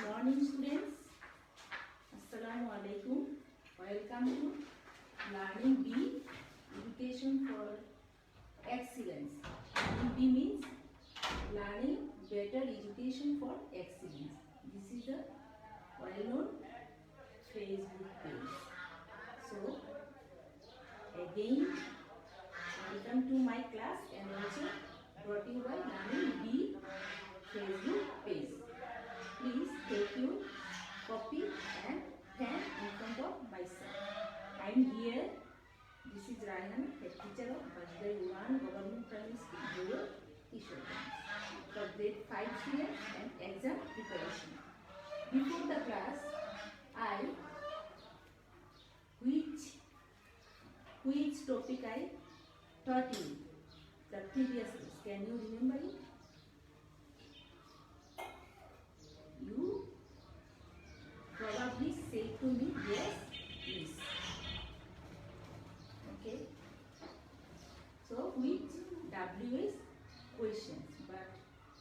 morning students. Assalamu alaikum. Welcome to Learning B, Education for Excellence. Learning B means learning better education for excellence. This is a well-known Facebook page. So again, welcome to my class and also brought to you by Learning B Facebook page. Please take your copy and pen in front of myself. I am here. This is Raihan, head teacher of Bajda Yuan Government Primary School, Goyo, Kishoreganj, for grade 5 students and exam preparation. Before the class, which topic I taught you the previous class? Can you remember it? You probably say to me, yes, please. Okay. So which WS questions, but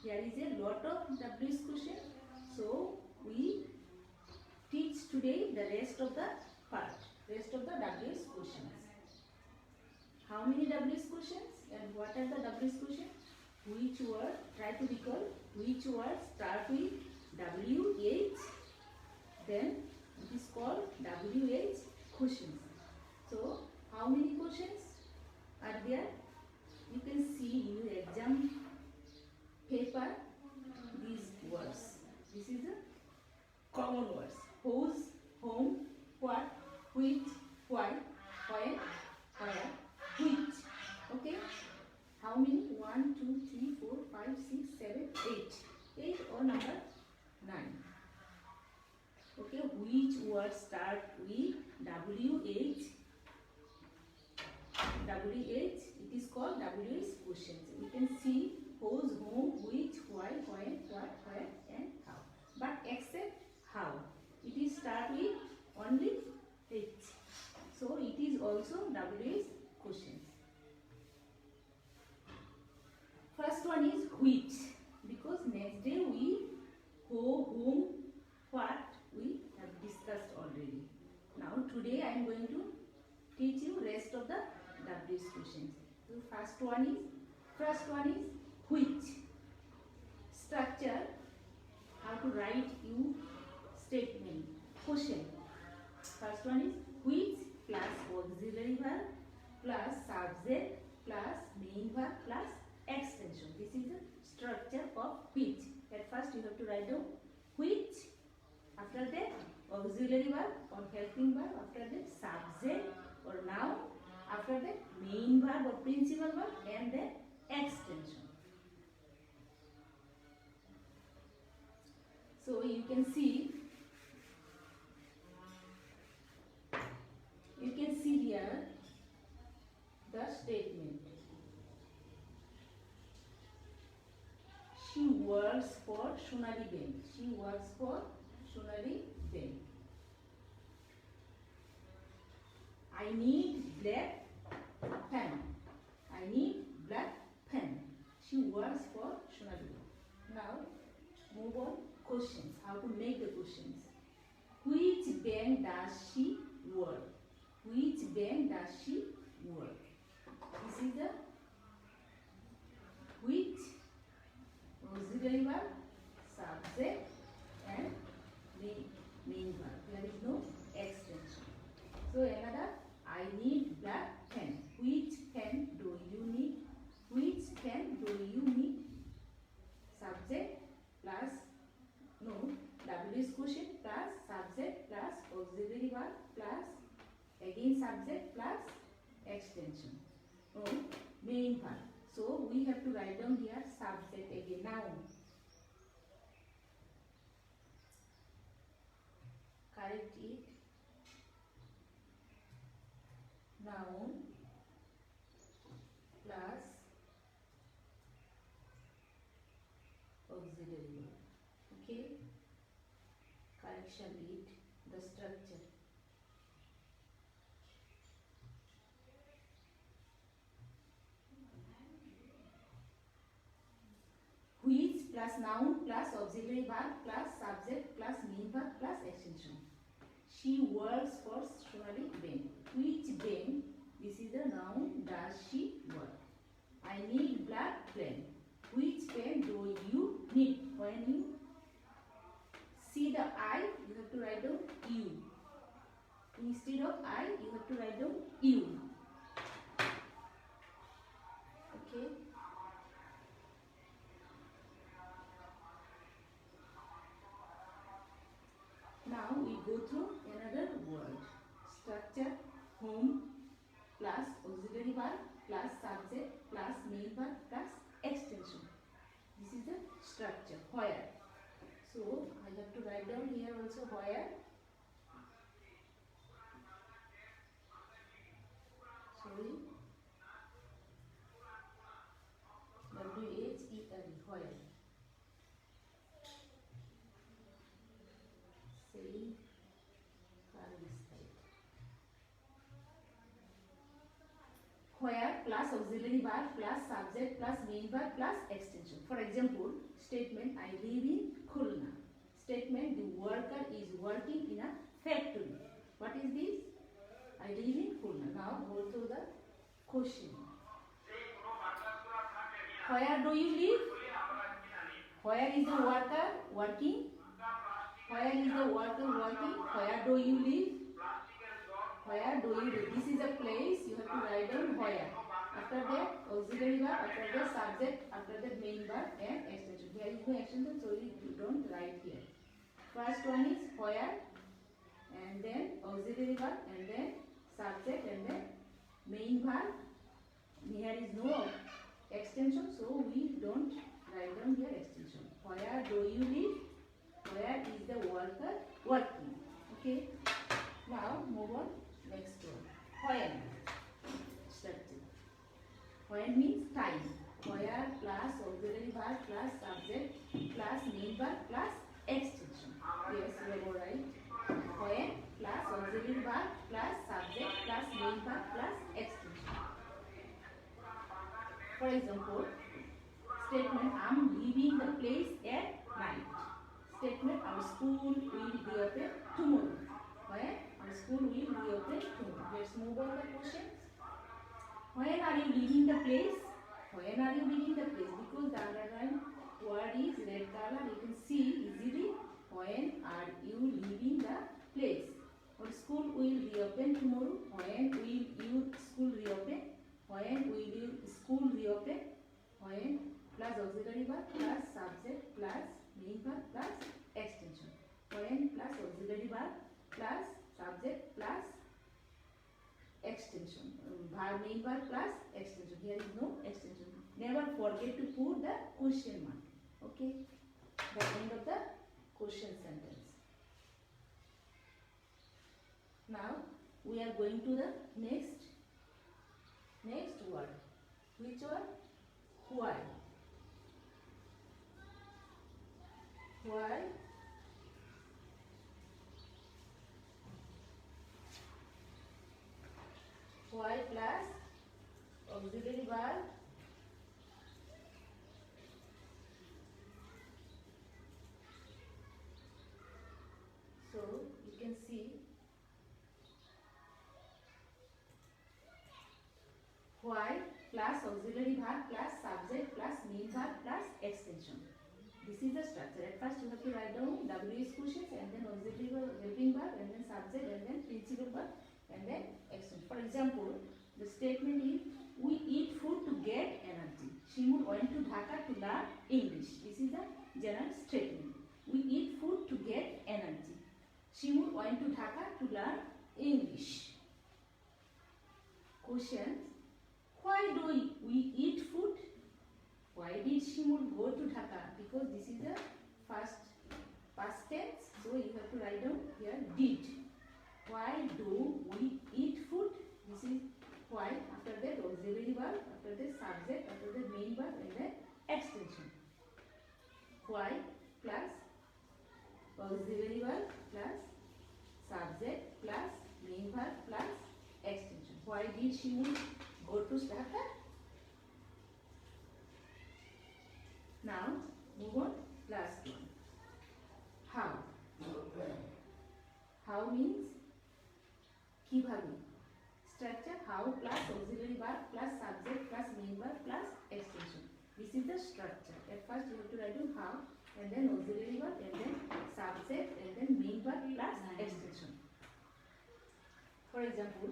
here is a lot of WS questions. So we teach today the rest of the part, rest of the WS questions. How many WS questions and what are the WS questions? Which word, try to recall, which words start with WH, then it is called WH questions. So how many questions are there? You can see in your exam paper these words. This is the common words: whose, whom, what, which, why, when, where, which. Okay. How many? 1, 2, 3, 4, 5, 6, 7, 8. 8 or number 9. Okay. Which word start with WH? WH. It is called WH questions. We can see whose, whom, which, why, when, what, where, and how. But except how, it is start with only H. So it is also WH questions. First one is which, because next day we who, whom, what we have discussed already. Now today I am going to teach you rest of the WH questions. So first one is which. Structure, how to write you statement, question. First one is which plus auxiliary verb plus subject plus main verb plus extension. This is the structure of which. At first you have to write down which, after that auxiliary verb or helping verb, after that subject or noun, after that main verb or principal verb, and then extension. So you can see here the statement. She works for Sonali Bank. She works for Sonali Bank. I need black pen. I need black pen. She works for Sonali Bank. Now move on. Questions. How to make the questions. Which bank does she work? Which bank does she work? This is the which, auxiliary verb, subject, and main verb. There is no extension. So another, I need black pen. Which pen do you need? Which pen do you need? Subject plus WH question plus subject plus auxiliary verb plus again subject plus extension. Main verb. So we have to write down here subject again, noun. Correct it. Noun plus auxiliary verb. Okay. Correction it. The structure. Which plus noun plus auxiliary verb plus subject plus extension. She works for Sonali Ben. Which Ben? This is a noun. Does she work? I need black pen. Which pen do you need? When you see the I, you have to write down U. Instead of I, you have to write down U. Okay. Now we go through another word. Structure: whom plus auxiliary verb plus subject plus main verb plus extension. This is the structure. Where? So I have to write down here also where. Sorry. W-H-E-R-E. Where? Say where plus auxiliary verb plus subject plus main verb plus extension. For example, statement: I live in Khulna. Statement: the worker is working in a factory. What is this? I live in Khulna. Now go to the question. Where do you live? Where is the worker working? Where is the worker working? Where do you live? Where do you live? This is a place. You have to write down where. After that, auxiliary verb. After that, subject. After that, main verb and extension. Here is no extension, so you don't write here. First one is where, and then auxiliary verb, and then subject, and then main verb. Here is no extension, so we don't write down here extension. Where do you live? Where is the worker working? Okay. Now move on. Next one. When. Structure. When means time. Where plus auxiliary verb plus subject plus main verb plus extension. Yes, you are all right. When plus auxiliary verb plus subject plus main verb plus extension. For example, statement: I'm leaving the place at night. Statement: our school will reopen tomorrow. When our school will reopen tomorrow. Let's move on the questions. When are you leaving the place? When are you leaving the place? Because the underlined word is red color, you can see easily. When are you leaving the place? Our school will reopen tomorrow. When will your school reopen? When will your school reopen? When plus auxiliary verb plus subject plus main verb plus extension. When plus auxiliary verb plus subject plus extension. Main verb plus extension. Here is no extension. Never forget to put the question mark. Okay. The end of the question sentence. Now we are going to the next word. Which word? Why. Why? Why plus auxiliary verb so you can see why plus auxiliary verb plus subject plus main verb plus extension. This is the structure. At first you have to write down WH questions and then auxiliary verb, helping verb, and then subject, and then principal verb, and then extension. For example, the statement is: we eat food to get energy. Shimur went to Dhaka to learn English. This is the general statement. We eat food to get energy. Shimur went to Dhaka to learn English. Questions: why do we eat food? Why did Shimur go to Dhaka? Because this is the past tense, so you have to write down here did. Why do we eat food? This is why. After that auxiliary verb, after that subject, after that main verb, and then extension. Why plus auxiliary verb plus subject plus main verb plus extension. Why did Shimur go to Dhaka? Now move on. Last one. How. কিভাবে structure how plus auxiliary verb plus subject plus main verb plus extension. This is the structure. At first you have to write down how, and then auxiliary verb, and then subject, and then main verb plus extension. For example,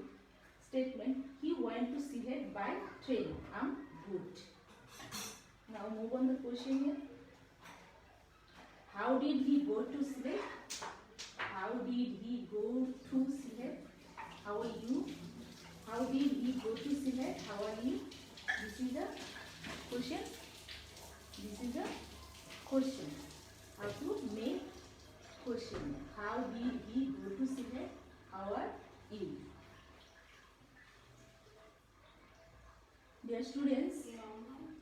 statement he went to Sylhet by train. Good. Now move on the question here. How did he go to Sylhet? How did he go to Sylhet? How are you? How did he go to Sylhet? How are you? This is a question. This is a question. How to make question. How did he go to Sylhet? How are you? Dear students,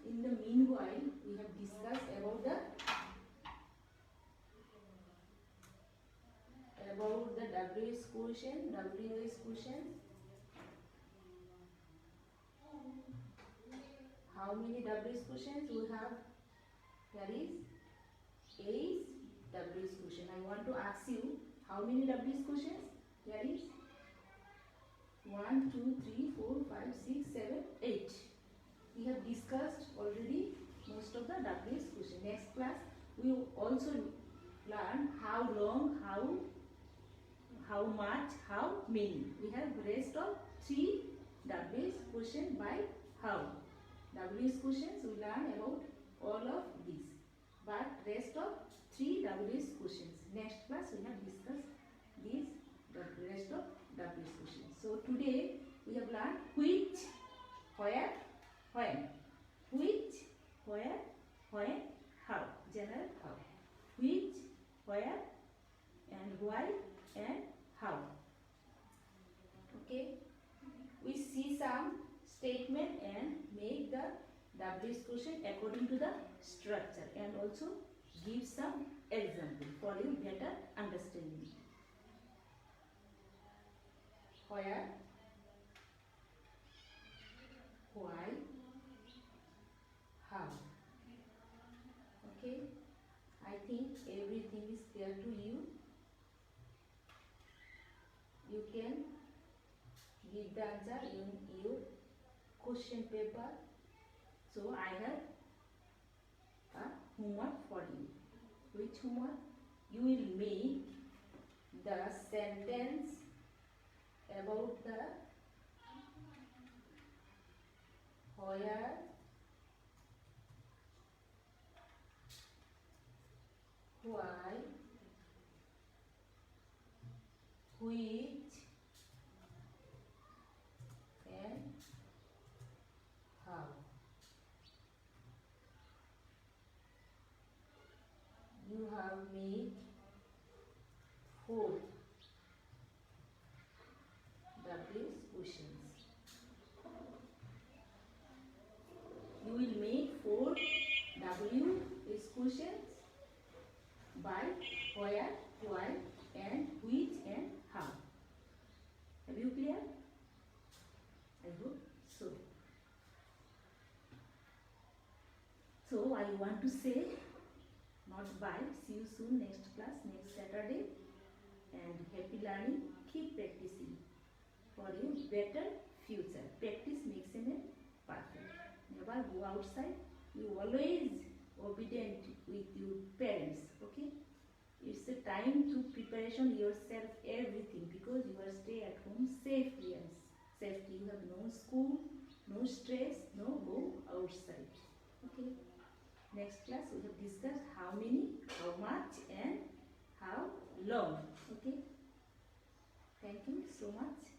in the meanwhile, we have discussed about the WS question, How many WS questions we have? Here is 8 WS question. I want to ask you, how many WS questions? Here is 1, 2, 3, 4, 5, 6, 7, 8. We have discussed already most of the WS question. Next class, we will also learn how long, how much, how many. We have rest of 3 WS question by how. WS questions we learn about all of these, but rest of 3 WS questions. Next class we have discussed these rest of WS questions. So today we have learned which, where, when. Which, where, when, how. General how. Which, where, and why, and how. Okay. We see some statement and make the WS question according to the structure, and also give some example for you better understanding. Where, why, how. Okay, I think everything is clear to you. You can give the answer in your question paper. So I have a homework for you. Which homework? You will make the sentence about the where, why, which, and how. You have made 4 WS questions. You will make 4 WS questions by where, why, and which, and how. Have you clear? I hope so. So I want to say not bye. See you soon next class, next Saturday. And happy learning. Keep practicing for your better future. Practice makes a man perfect. Never go outside. You always obedient with your parents. Okay? It's a time to preparation yourself everything, because you are stay at home safely and safety. You have no school, no stress, no go outside. Okay? Next class we have discussed how many, how much, and how long. Okay? Thank you so much.